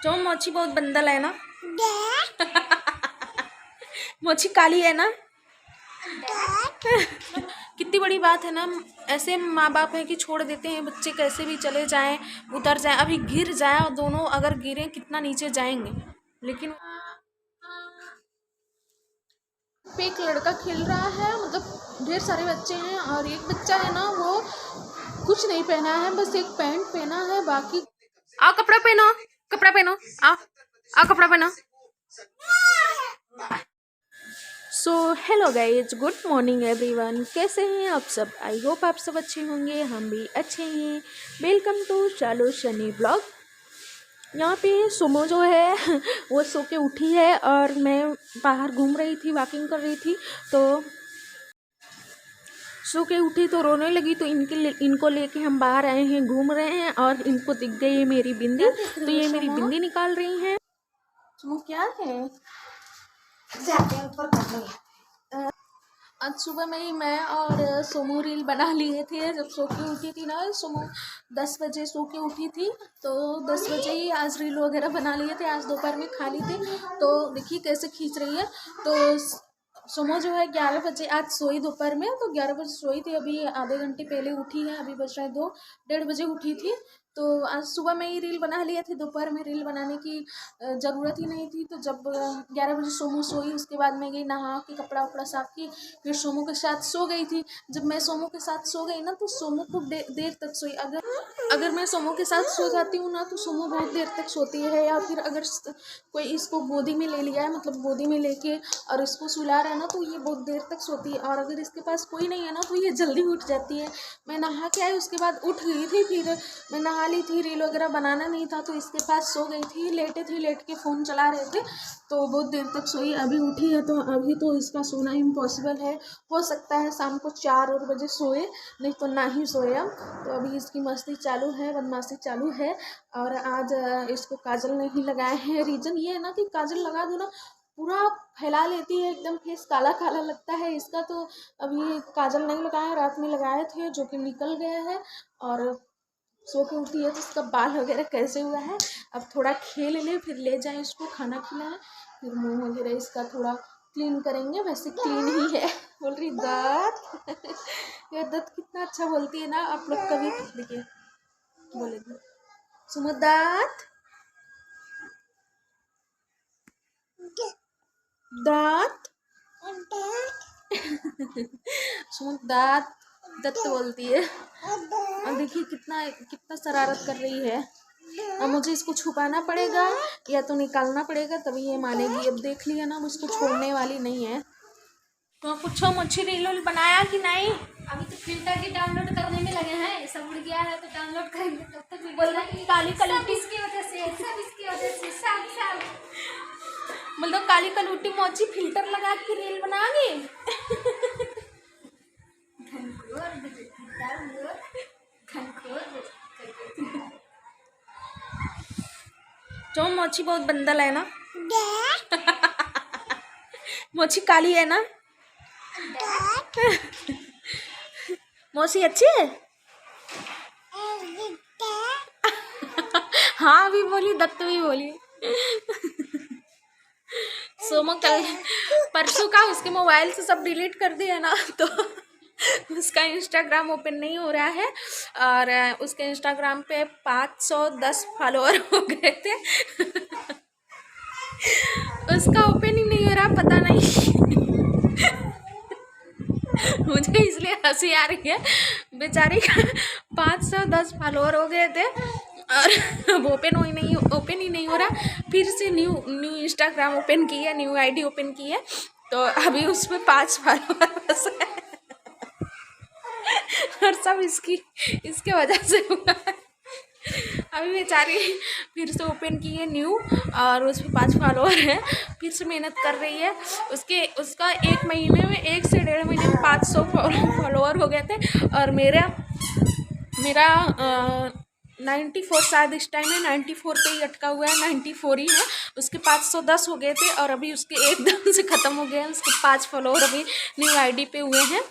जो मोची बहुत बंदल है ना। मोची काली है ना। कितनी बड़ी बात है ना। ऐसे माँ बाप है कि छोड़ देते हैं बच्चे कैसे भी चले जाएं, उतर जाएं, अभी गिर जाए और दोनों अगर गिरे कितना नीचे जाएंगे। लेकिन पे एक लड़का खेल रहा है, मतलब ढेर सारे बच्चे हैं और एक बच्चा है ना वो कुछ नहीं पहना है, बस एक पैंट पहना है। बाकी आओ कपड़ा पहनो, कपड़ा पहनो, आओ आओ कपड़ा पहनो। So hello guys, good morning everyone, कैसे हैं आप सब। आई होप आप सब अच्छे होंगे, हम भी अच्छे हैं। वेलकम टू चालू शनि ब्लॉग। यहाँ पे सुमो जो है वो सो के उठी है और मैं बाहर घूम रही थी, वॉकिंग कर रही थी, तो सो के उठी तो रोने लगी। तो इनको लेके हम बाहर आए हैं, घूम रहे हैं और इनको दिख गई मेरी बिंदी, तो ये मेरी बिंदी निकाल रही हैं। सुमो क्या है, आज सुबह में ही मैं और सोमू रील बना लिए थे। जब सो के उठी थी ना, सोमू 10 बजे सो के उठी थी, तो 10 बजे ही आज रील वगैरह बना लिए थे। आज दोपहर में खा ली थी, तो देखिए कैसे खींच रही है। तो सोमो जो है 11 बजे आज सोई, दोपहर में तो 11 बजे सोई थी, अभी आधे घंटे पहले उठी है, अभी बज रहा है 2, 1:30 बजे उठी थी। तो आज सुबह में ही रील बना लिए थे, दोपहर में रील बनाने की ज़रूरत ही नहीं थी। तो जब 11 बजे सोमू सोई, उसके बाद मैं गई नहा के, कपड़ा वपड़ा साफ की, फिर सोमू के साथ सो गई थी। जब मैं सोमू के साथ सो गई ना, तो सोमू खूब देर तक सोई। अगर मैं सोमू के साथ सो जाती हूँ ना, तो सोमू बहुत देर तक सोती है। या फिर अगर कोई इसको गोदी में ले लिया है, मतलब गोदी में लेके और इसको सुला रहा है ना, तो ये बहुत देर तक सोती है। और अगर इसके पास कोई नहीं है ना, तो ये जल्दी उठ जाती है। मैं नहा के आई, उसके बाद उठ गई थी, फिर मैं नहा ली थी, रील वगैरह बनाना नहीं था, तो इसके पास सो गई थी। लेटे थे, लेट के फ़ोन चला रहे थे, तो बहुत देर तक सोई। अभी उठी है, तो अभी तो इसका सोना इम्पॉसिबल है। हो सकता है शाम को 4 और बजे सोए, नहीं तो ना ही सोया। तो अभी इसकी मस्ती चालू है, बदमाशी चालू है। और आज इसको काजल नहीं लगाए हैं। रीज़न ये है ना कि काजल लगा दो ना, पूरा फैला लेती है, एकदम फेस काला काला लगता है इसका। तो अभी काजल नहीं लगाया, रात में लगाए थे जो कि निकल गया है। और सो के उठी है, तो इसका बाल वगैरह कैसे हुआ है। अब थोड़ा खेल ले, फिर ले जाए इसको खाना खिलाए, फिर मुंह वगैरह इसका थोड़ा क्लीन करेंगे। वैसे क्लीन ही है। बोल रही दांत। ये दांत कितना अच्छा बोलती है ना, आप लोग कभी देखिए बोलेगी सुमो दांत दांत। सुमो दांत दत्त बोलती है। और देखिए कितना कितना शरारत कर रही है। अब मुझे इसको छुपाना पड़ेगा या तो निकालना पड़ेगा, तभी ये मानेगी। अब देख लिया ना, उसको छोड़ने वाली नहीं है। तो पूछो मुझे रील बनाया कि नहीं। अभी तो फिल्टर की डाउनलोड करने में लगे हैं, सब उड़ गया है तो डाउनलोड करेंगे, तब तक बोल रहा कि काली कलूटी इसकी वजह से, सब इसकी वजह से, सब मतलब काली कलूटी मोची फिल्टर लगा के रील बनाएंगे। जो मोची बहुत बंदल है ना। मोची काली है ना। मौसी अच्छी है। हाँ भी बोली, दत्त भी बोली। सोमो कल परसों का उसके मोबाइल से सब डिलीट कर दिया ना, तो उसका इंस्टाग्राम ओपन नहीं हो रहा है। और उसके इंस्टाग्राम पे 510 फॉलोअर हो गए थे। उसका ओपन ही नहीं हो रहा, पता नहीं। मुझे इसलिए हंसी आ रही है, बेचारी का 510 फॉलोअर हो गए थे और वो ओपन ही नहीं हो रहा। फिर से न्यू इंस्टाग्राम ओपन की है, न्यू आईडी ओपन की है, तो अभी उसमें 5 फॉलोअर बस है। और सब इसके वजह से हुआ है। अभी बेचारी फिर से ओपन की है न्यू, और उस पर 5 फॉलोअर है। फिर से मेहनत कर रही है। उसका 1 महीने में, 1 से 1.5 महीने में 500 फॉलोअर हो गए थे। और मेरा 94 शायद इस टाइम में 94 पे ही अटका हुआ है, 94 ही है। उसके 510 हो गए थे और अभी उसके एकदम से ख़त्म हो गए हैं। उसके 5 फॉलोअर अभी न्यू आईडी पे हुए हैं।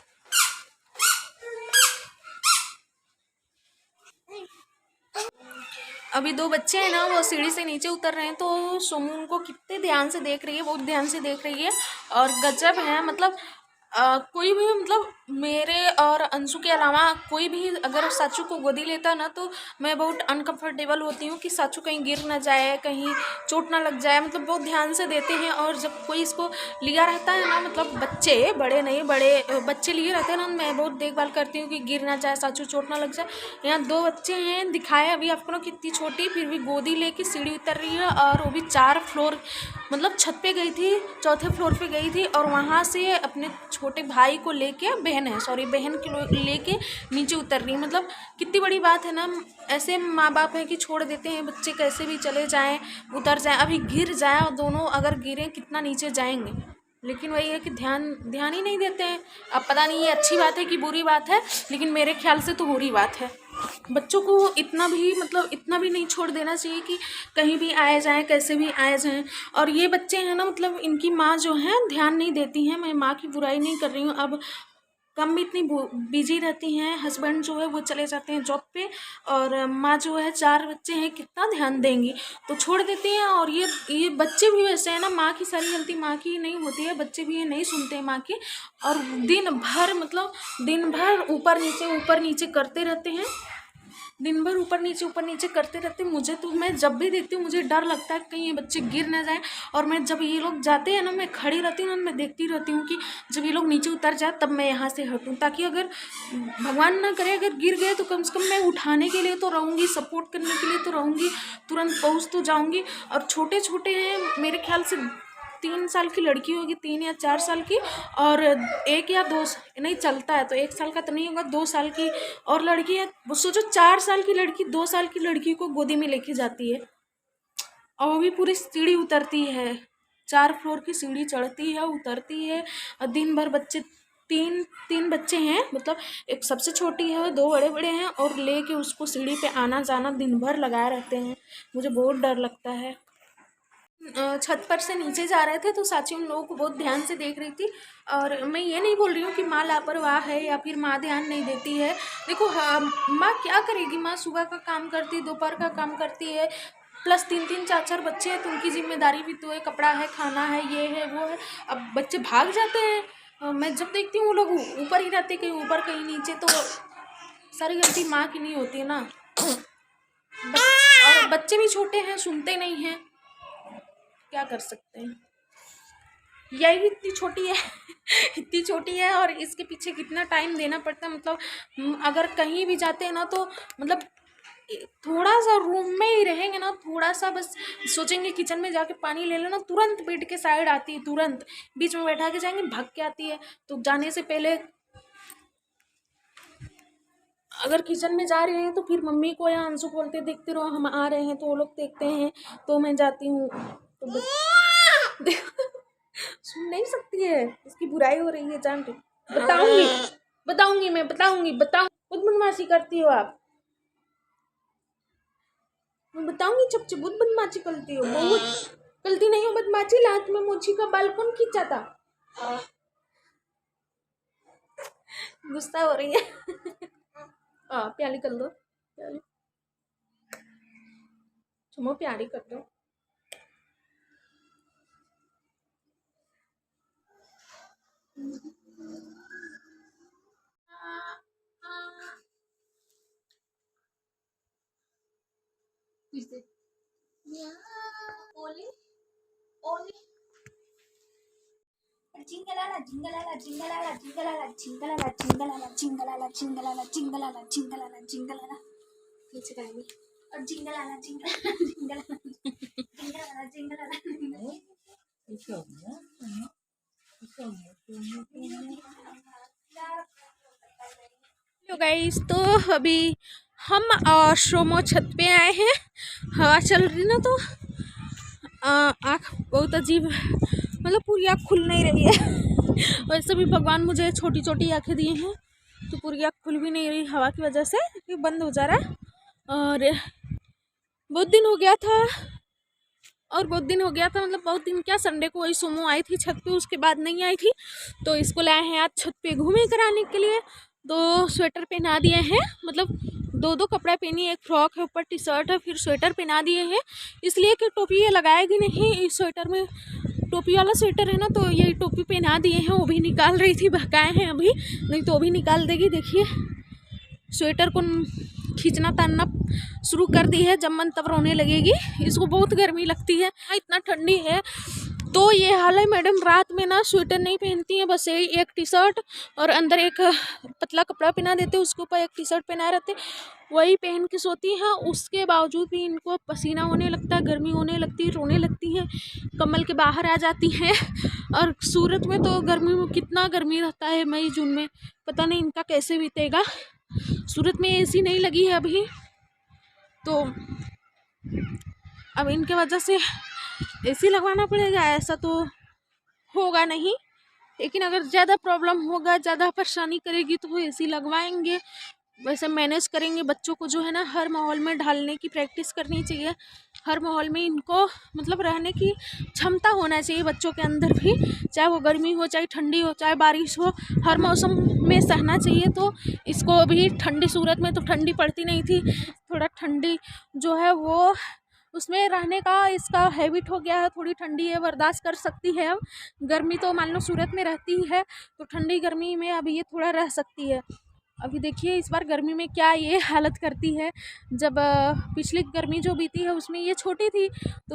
अभी दो बच्चे हैं ना, वो सीढ़ी से नीचे उतर रहे हैं, तो सोमू उनको कितने ध्यान से देख रही है, बहुत ध्यान से देख रही है। और गजब है, मतलब कोई भी, मतलब मेरे और अंशु के अलावा कोई भी अगर साचू को गोदी लेता ना, तो मैं बहुत अनकंफर्टेबल होती हूँ कि साचू कहीं गिर ना जाए, कहीं चोट ना लग जाए, मतलब बहुत ध्यान से देते हैं। और जब कोई इसको लिया रहता है ना, मतलब बच्चे, बड़े नहीं, बड़े बच्चे लिए रहते हैं ना, मैं बहुत देखभाल करती हूँ कि गिर ना जाए, साचू चोट ना लग जाए। यहाँ दो बच्चे हैं, दिखाए अभी आपको कितनी छोटी, फिर भी गोदी लेके सीढ़ी उतर रही है, और वो भी 4 फ्लोर, मतलब छत पे गई थी, 4थे फ्लोर पे गई थी, और वहाँ से अपने छोटे भाई को लेके, बहन को लेके नीचे उतर रही। मतलब कितनी बड़ी बात है ना, ऐसे माँ बाप हैं कि छोड़ देते हैं बच्चे कैसे भी चले जाएं, उतर जाएं, अभी गिर जाएं, और दोनों अगर गिरे कितना नीचे जाएंगे। लेकिन वही है कि ध्यान ही नहीं देते हैं। अब पता नहीं ये अच्छी बात है कि बुरी बात है, लेकिन मेरे ख्याल से तो बुरी बात है। बच्चों को इतना भी, मतलब इतना भी नहीं छोड़ देना चाहिए कि कहीं भी आए जाएं, कैसे भी आए जाएं। और ये बच्चे हैं ना, मतलब इनकी माँ जो है ध्यान नहीं देती हैं। मैं माँ की बुराई नहीं कर रही हूँ, अब कम इतनी बिजी रहती हैं, हस्बैंड जो है वो चले जाते हैं जॉब पे, और माँ जो है 4 बच्चे हैं, कितना ध्यान देंगी, तो छोड़ देती हैं। और ये बच्चे भी वैसे हैं ना, माँ की सारी गलती माँ की नहीं होती है, बच्चे भी ये नहीं सुनते हैं माँ की, और दिन भर, मतलब दिन भर ऊपर नीचे करते रहते हैं, दिन भर ऊपर नीचे करते रहते। मुझे तो, मैं जब भी देखती हूँ मुझे डर लगता है कहीं ये बच्चे गिर ना जाएं। और मैं जब ये लोग जाते हैं ना, मैं खड़ी रहती हूँ ना, मैं देखती रहती हूँ कि जब ये लोग नीचे उतर जाए तब मैं यहाँ से हटूँ, ताकि अगर भगवान ना करे अगर गिर गए तो कम से कम मैं उठाने के लिए तो रहूँगी, सपोर्ट करने के लिए तो रहूँगी, तुरंत पहुँच तो जाऊँगी। और छोटे छोटे हैं, मेरे ख्याल से 3 साल की लड़की होगी, 3 या 4 साल की, और 1 या 2 नहीं चलता है तो 1 साल का तो नहीं होगा, 2 साल की और लड़की है। वो सोचो 4 साल की लड़की 2 साल की लड़की को गोदी में लेके जाती है, और वो भी पूरी सीढ़ी उतरती है, 4 फ्लोर की सीढ़ी चढ़ती है, उतरती है। और दिन भर बच्चे, तीन बच्चे हैं, मतलब एक सबसे छोटी है, 2 बड़े बड़े हैं, और लेके उसको सीढ़ी पे आना जाना दिन भर लगाए रहते हैं। मुझे बहुत डर लगता है। छत पर से नीचे जा रहे थे तो साची उन लोगों को बहुत ध्यान से देख रही थी। और मैं ये नहीं बोल रही हूँ कि माँ लापरवाह है या फिर माँ ध्यान नहीं देती है। देखो हाँ, माँ क्या करेगी, माँ सुबह का काम करती है, दोपहर का काम करती है, प्लस 3 4 बच्चे हैं तो उनकी जिम्मेदारी भी तो है, कपड़ा है, खाना है, ये है वो है। अब बच्चे भाग जाते हैं, मैं जब देखती हूँ वो लोग ऊपर ही रहते, कहीं ऊपर कहीं नीचे, तो सारी गलती माँ की नहीं होती है ना। और बच्चे भी छोटे हैं, सुनते नहीं हैं, क्या कर सकते हैं। यही इतनी छोटी है इतनी छोटी है, और इसके पीछे कितना टाइम देना पड़ता है। मतलब अगर कहीं भी जाते हैं ना, तो मतलब थोड़ा सा रूम में ही रहेंगे ना, थोड़ा सा बस सोचेंगे किचन में जाके पानी ले लेना, तुरंत बेड के साइड आती है, तुरंत बीच में बैठा के जाएंगे, भाग के आती है। तो जाने से पहले अगर किचन में जा रहे हैं तो फिर मम्मी को या अंशु को बोलते देखते रहो, हम आ रहे हैं, तो वो लोग देखते हैं, तो मैं जाती हूँ। तो सुन नहीं सकती है, इसकी बुराई हो रही है, जान रही। बताऊंगी मैं बताऊंगी बहुत बदमाशी करती हो आप, मैं बताऊंगी, चुप बहुत बदमाशी करती हो, बहुत गलती नहीं हो बदमाशी। लात में मोची का बाल कौन खींचा था, गुस्सा हो रही है प्याली कर दो, प्याली चुमो, प्यारी कर दो। जिंगलाला जिंगलाला जिंगलाला जिंगलाला जिंगलाला जिंगलाला जिंगलाला जिंगलाला जिंगलाला जिंगलाला जिंगलाला नीचे करेंगे और जिंगलाला जिंगलाला जिंगलाला जिंगलाला जिंगलाला हेलो गाइस, तो अभी हम और सोमो छत पे आए हैं, हवा चल रही ना, तो आँख बहुत अजीब, मतलब पूरी आँख खुल नहीं रही है वैसे भी भगवान मुझे छोटी छोटी आँखें दिए हैं, तो पूरी आँख खुल भी नहीं रही हवा की वजह से, ये बंद हो जा रहा है। और बहुत दिन हो गया था, मतलब बहुत दिन क्या, संडे को वही सोमो आई थी छत पे, उसके बाद नहीं आई थी, तो इसको लाए हैं आज छत पे घूमे कराने के लिए। तो स्वेटर पहना दिए हैं, मतलब दो दो कपड़ा पहनी, एक फ्रॉक है, ऊपर टी शर्ट है, फिर स्वेटर पहना दिए हैं इसलिए कि टोपी ये लगाएगी नहीं। इस स्वेटर में टोपी वाला स्वेटर है ना, तो ये टोपी पहना दिए हैं। वो भी निकाल रही थी, बहकाए हैं अभी, नहीं तो वो भी निकाल देगी। देखिए स्वेटर को खींचना तानना शुरू कर दी है, जब मन तब रोने लगेगी। इसको बहुत गर्मी लगती है, इतना ठंडी है तो ये हाल है। मैडम रात में ना स्वेटर नहीं पहनती हैं, बस यही एक टी शर्ट और अंदर एक पतला कपड़ा पहना देते, उसके ऊपर एक टी शर्ट पहना रहते, वही पहन के सोती हैं। उसके बावजूद भी इनको पसीना होने लगता है, गर्मी होने लगती है, रोने लगती है, कमल के बाहर आ जाती है। और सूरत में तो गर्मी में कितना गर्मी रहता है मई जून में, पता नहीं इनका कैसे बीतेगा। सूरत में एसी नहीं लगी है अभी, तो अब इनके वजह से एसी लगवाना पड़ेगा। ऐसा तो होगा नहीं, लेकिन अगर ज़्यादा प्रॉब्लम होगा, ज़्यादा परेशानी करेगी तो एसी लगवाएंगे। वैसे मैनेज करेंगे। बच्चों को जो है ना हर माहौल में ढालने की प्रैक्टिस करनी चाहिए। हर माहौल में इनको मतलब रहने की क्षमता होना चाहिए बच्चों के अंदर भी, चाहे वो गर्मी हो, चाहे ठंडी हो, चाहे बारिश हो, हर मौसम में सहना चाहिए। तो इसको अभी ठंडी, सूरत में तो ठंडी पड़ती नहीं थी, थोड़ा ठंडी जो है वो उसमें रहने का इसका हैबिट हो गया है। थोड़ी ठंडी है, बर्दाश्त कर सकती है। अब गर्मी तो मान लो सूरत में रहती है, तो ठंडी गर्मी में अब ये थोड़ा रह सकती है। अभी देखिए इस बार गर्मी में क्या ये हालत करती है। जब पिछली गर्मी जो बीती है उसमें ये छोटी थी तो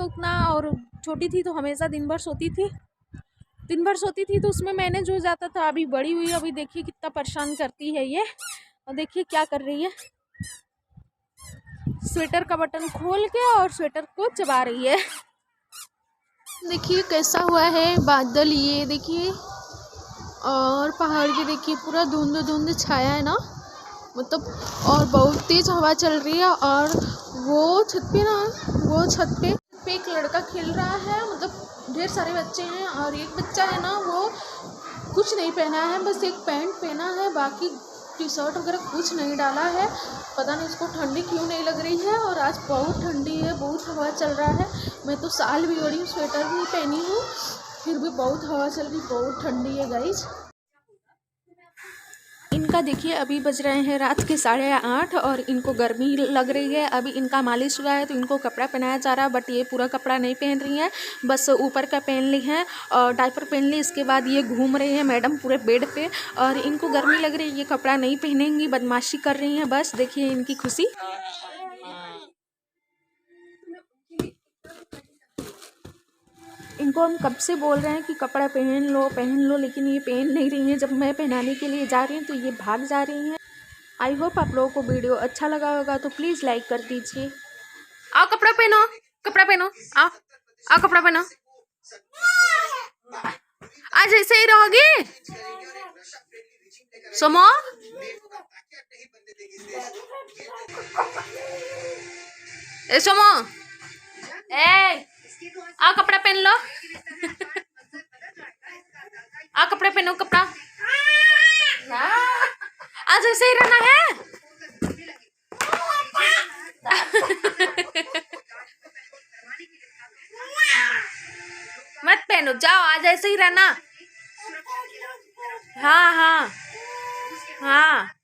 उतना, और छोटी थी तो हमेशा दिन भर सोती थी तो उसमें मैनेज हो जाता था। अभी बड़ी हुई, अभी देखिए कितना परेशान करती है ये। और देखिए क्या कर रही है, स्वेटर का बटन खोल के और स्वेटर को चबा रही है। देखिए कैसा हुआ है बादल, ये देखिए, और पहाड़ के देखिए पूरा धुंध धुंध छाया है ना, मतलब, और बहुत तेज हवा चल रही है। और वो छत पे एक लड़का खेल रहा है, मतलब ढेर सारे बच्चे हैं, और एक बच्चा है ना वो कुछ नहीं पहना है, बस एक पैंट पहना है, बाकी टी शर्ट वगैरह कुछ नहीं डाला है। पता नहीं इसको ठंडी क्यों नहीं लग रही है। और आज बहुत ठंडी है, बहुत हवा चल रहा है। मैं तो साल भी ओढ़ी हूँ, स्वेटर भी पहनी हूँ, फिर भी बहुत हवा चल रही, बहुत ठंडी है गाइज। इनका देखिए अभी बज रहे हैं रात के 8:30 और इनको गर्मी लग रही है। अभी इनका मालिश हुआ है तो इनको कपड़ा पहनाया जा रहा है, बट ये पूरा कपड़ा नहीं पहन रही हैं, बस ऊपर का पहन ली हैं और डायपर पहन ली। इसके बाद ये घूम रही हैं मैडम पूरे बेड पे, और इनको गर्मी लग रही है, ये कपड़ा नहीं पहनेंगी, बदमाशी कर रही हैं। बस देखिए इनकी खुशी। इनको हम कब से बोल रहे हैं कि कपड़ा पहन लो, लेकिन ये पहन नहीं रही हैं। जब मैं पहनाने के लिए जा रही हूँ तो ये भाग जा रही हैं। आई होप आप लोगों को वीडियो अच्छा लगा होगा, तो प्लीज़ लाइक कर दीजिए। आओ कपड़ा पहनो, आओ आओ कपड़ा पहनो। आज ऐसे ही रहोगी सोमो? ए सोमो, ए आओ कपड़ा पहन लो। आ कपड़ा पहनो, कपड़ा। आज ऐसे ही रहना है। मत पहनो, जाओ, आज ऐसे ही रहना। हाँ हाँ हाँ।